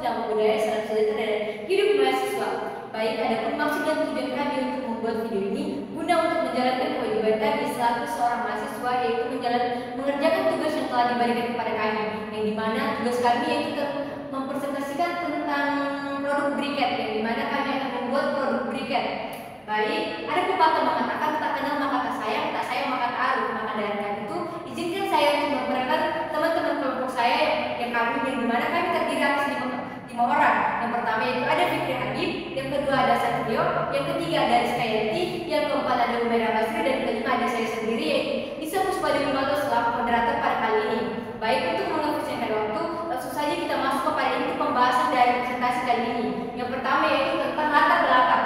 tentang budaya salah satu dari hidup mahasiswa. Baik, adapun maksud dan tujuan kami untuk membuat video ini guna untuk menjalankan kewajiban kami selaku seorang mahasiswa, yaitu mengerjakan tugas yang telah diberikan kepada kami, yang dimana tugas kami yaitu mempresentasikan tentang produk briket, yang dimana kami akan membuat produk briket. Baik, ada pepatah mengatakan tak kenal maka tak sayang maka tak aruf. Maka dari karena itu izinkan saya untuk memperkenalkan teman-teman kelompok saya yang dimana kami terdiri atas 5 orang. Yang pertama yaitu ada Fikri Habib, yang kedua ada Satrio, yang ketiga ada Rizka Yanti, yang keempat ada Umaira Basri, dan kelima ada saya sendiri yaitu Isa Puspadewimanto selaku moderator pada kali ini. Baik, untuk mengefisienkan waktu, langsung saja kita masuk kepada inti pembahasan dari presentasi kali ini. Yang pertama yaitu tentang latar belakang.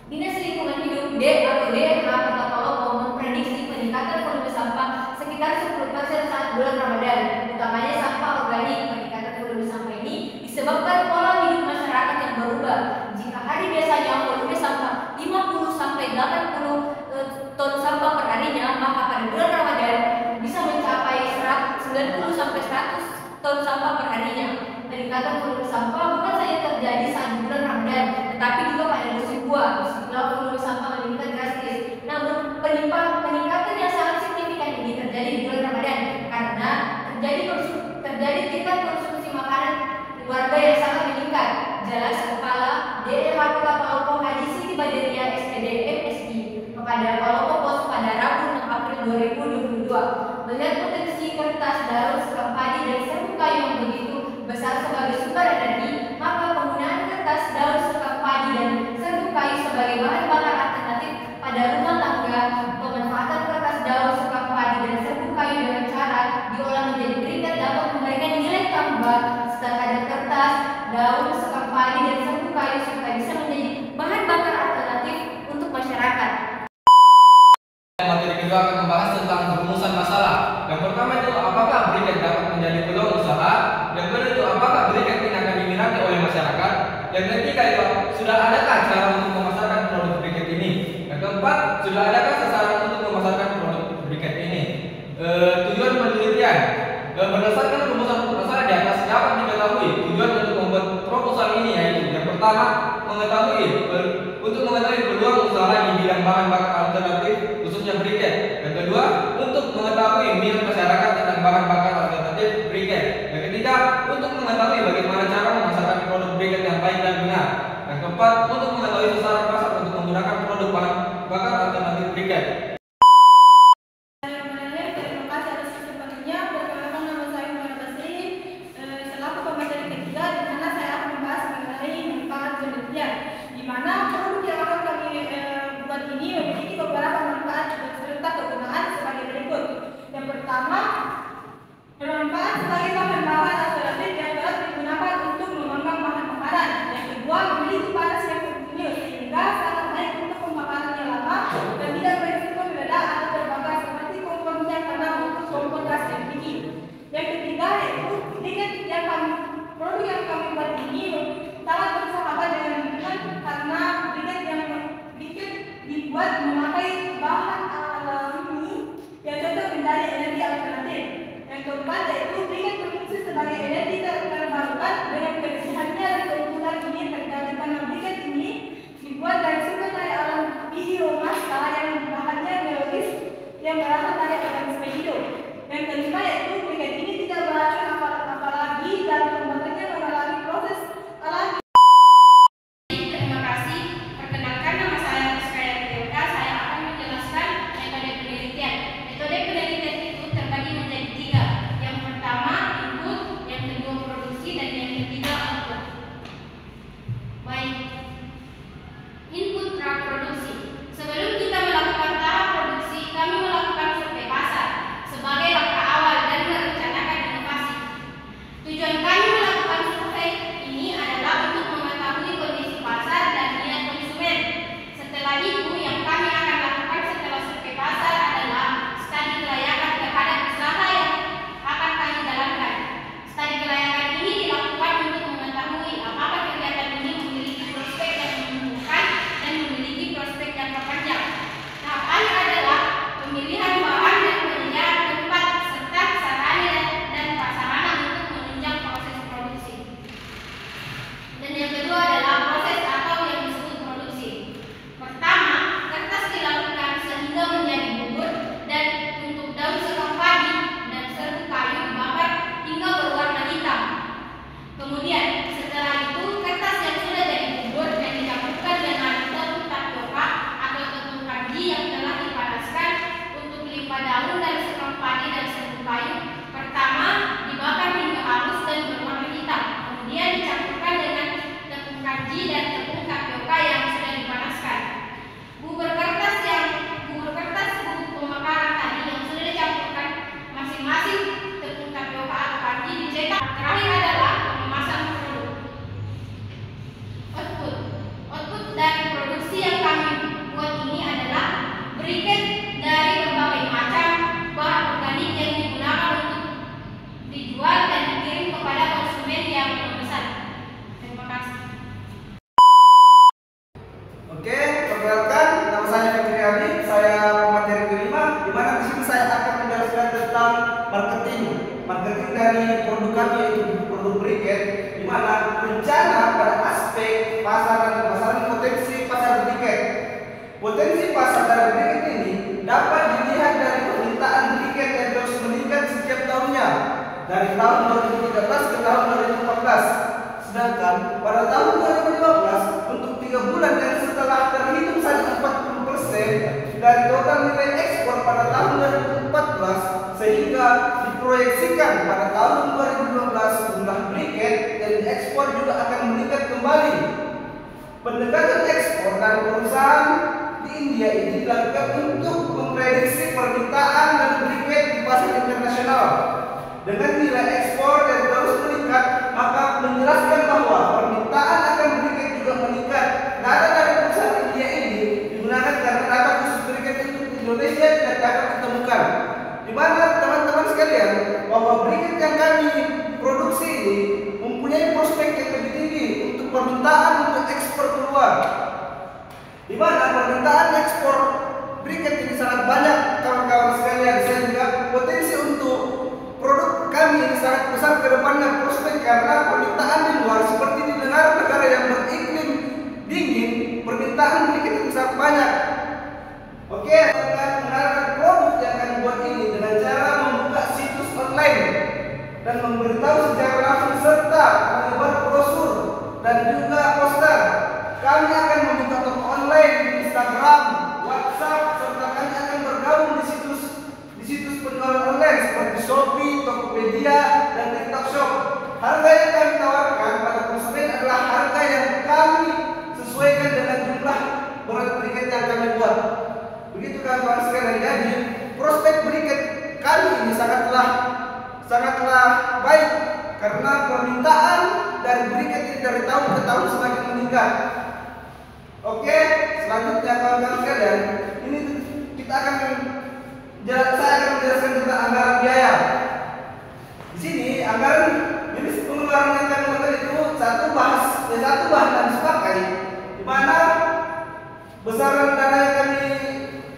Dinas Lingkungan Hidup DLH Kota Palopo memprediksi peningkatan volume sampah sekitar 10% saat bulan Ramadan. Utamanya sampah organik. Peningkatan volume sampah ini disebabkan pola hidup masyarakat yang berubah. Jika hari biasanya volume sampah 50 sampai 80 ton sampah per harinya, maka pada bulan Ramadan bisa mencapai 90 sampai 100 ton sampah per harinya. Peningkatan volume sampah bukan saja terjadi saat bulan Ramadan, tetapi juga pada musim buah. Volume sampah meningkat drastis. Namun peningkatan yang sangat signifikan ini terjadi di bulan Ramadan karena terjadi tingkat konsumsi makanan warga yang sangat meningkat. Jelas Kepala DLH Kota Palopo Haji Siti Badriah SPD MSI kepada Palopo Pos pada Rabu 6 April 2022 melihat potensi kertas daun sekam padi dan serbuk kayu yang begitu besar sebagai sumber energi, maka penggunaan kertas daun sekam padi dan serbuk kayu sebagai bahan bakar alternatif pada rumah tangga, pemanfaatan kertas daun sekam padi dan serbuk kayu dengan cara diolah menjadi briket dapat memberikan nilai tambah terhadap kertas daun sekam padi dan serbuk kayu serta bisa menjadi bahan bakar alternatif untuk masyarakat. Materi kedua akan membahas tentang perumusan masalah. Yang pertama itu apakah briket dapat menjadi peluang usaha? Yang kedua itu apakah briket ini akan diminati oleh masyarakat? Yang ketiga itu sudah adakah cara untuk memasarkan produk briket ini? Yang keempat, sudah adakah sasaran untuk memasarkan produk briket ini? Tujuan penelitian berdasarkan rumusan masalah di atas dapat diketahui tujuan untuk membuat proposal ini yaitu yang pertama untuk mengetahui peluang usaha di bidang bahan bakar alternatif khususnya briket. Yang kedua, untuk mengetahui minat masyarakat tentang bahan bakar alternatif briket. Yang ketiga, untuk mengetahui bagaimana cara memasarkan produk briket yang baik dan benar. Yang keempat, untuk mengetahui sasaran pasar untuk menggunakan produk bahan bakar alternatif briket. Bermanfaat sebagai bahan bakar alternatif yang dapat digunakan untuk mengembang bahan bakaran. Yang kedua, memiliki panas yang kontinus sehingga sangat baik untuk pembakaran yang lama dan tidak berisiko meledak atau terbakar seperti kompor minyak tanah maupun kompor gas LPG. Yang ketiga, yaitu produk yang kami buat ini sangat bersahabat dengan lingkungan karena briket dibuat memakai bahan alami yang cocok menjadi energi alternatif. Yang keempat yaitu briket berfungsi sebagai energi terbarukan dengan kebersihannya dan keunggulan ini terjadi karena briket ini dibuat dari sumber daya alam biomasa yang bahannya biologis yang berasal dari organisme hidup. Yang kelima yaitu briket ini tidak beracun apalagi dalam pembuatannya mengalami proses alami. Terima kasih. Perkenalkan, nama saya Rizka Yanti. Saya akan menjelaskan metode penelitian. Metode penelitian itu terbagi menjadi 3. Yang pertama input, yang kedua berencana pada aspek pasar dan pemasaran potensi pasar briket. Potensi pasar dari briket ini dapat dilihat dari permintaan briket yang terus meningkat setiap tahunnya dari tahun 2013 ke tahun 2014. Sedangkan pada tahun 2015 untuk 3 bulan yang setelah terhitung saja 40% dari total nilai ekspor pada tahun 2014, sehingga diproyeksikan pada tahun 2012 jumlah briket yang diekspor juga akan meningkat kembali. Pendekatan ekspor dari perusahaan di India ini dilakukan untuk memprediksi permintaan dan briket di pasar internasional. Dengan nilai ekspor yang terus meningkat, maka menjelaskan bahwa permintaan akan briket juga meningkat. Data dari perusahaan India ini digunakan karena data khusus briket untuk Indonesia tidak dapat ditemukan. Di mana teman-teman sekalian, bahwa briket yang kami produksi ini mempunyai prospek yang lebih tinggi untuk permintaan untuk ekspor keluar. Di mana permintaan ekspor briket ini sangat banyak kawan-kawan sekalian, sehingga potensi untuk produk kami ini sangat besar ke depannya prospek karena permintaan di luar seperti di negara-negara yang beriklim dingin, permintaan briket itu sangat banyak. Oke, akan mengenalkan produk yang kami buat ini dengan cara membuka situs online dan memberitahu secara langsung serta menyebar brosur dan juga poster. Kami akan membuka toko online di Instagram, WhatsApp, serta kami akan bergabung di situs penjualan online seperti Shopee, Tokopedia, dan TikTok Shop. Harga yang kami tawarkan pada konsumen adalah harga yang kami sesuaikan dengan jumlah berat briket yang kami buat. Begitu kawan-kawan sekalian, jadi prospek briket kali ini sangatlah baik karena permintaan dari briket ini dari tahun ke tahun semakin meningkat. Oke, selanjutnya kawan-kawan sekalian, ini saya akan menjelaskan tentang anggaran biaya. Di sini anggaran jenis pengeluaran yang kami lakukan itu satu bahan habis pakai, di mana besaran dana yang kami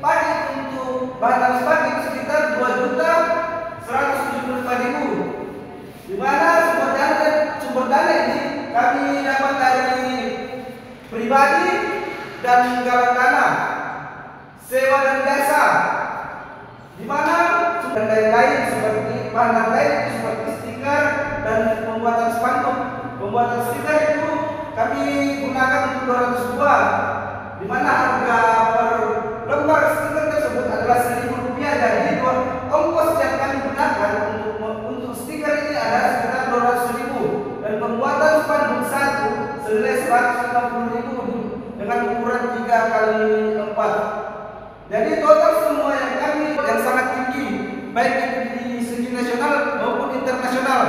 pakai untuk bahan habis pakai itu sekitar 2.175.000, di mana sumber dana ini kami dapat dari pribadi dan galang dana, sewa dan jasa, di mana sumber dana lain seperti bahan lain seperti stiker dan pembuatan spanduk. Pembuatan stiker itu kami gunakan untuk 200 buah, di mana harga per lembar stiker tersebut adalah Rp1.000. Jadi ongkos yang kami gunakan untuk stiker ini adalah sekitar 200.000, dan pembuatan spanduk satu senilai 150.000 dengan ukuran 3x4. Jadi total semua yang sangat tinggi, baik itu di segi nasional maupun internasional.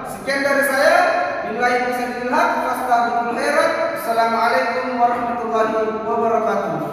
Sekian dari saya. Billahi taufiq wal hidayah. Assalamualaikum warahmatullahi wabarakatuh.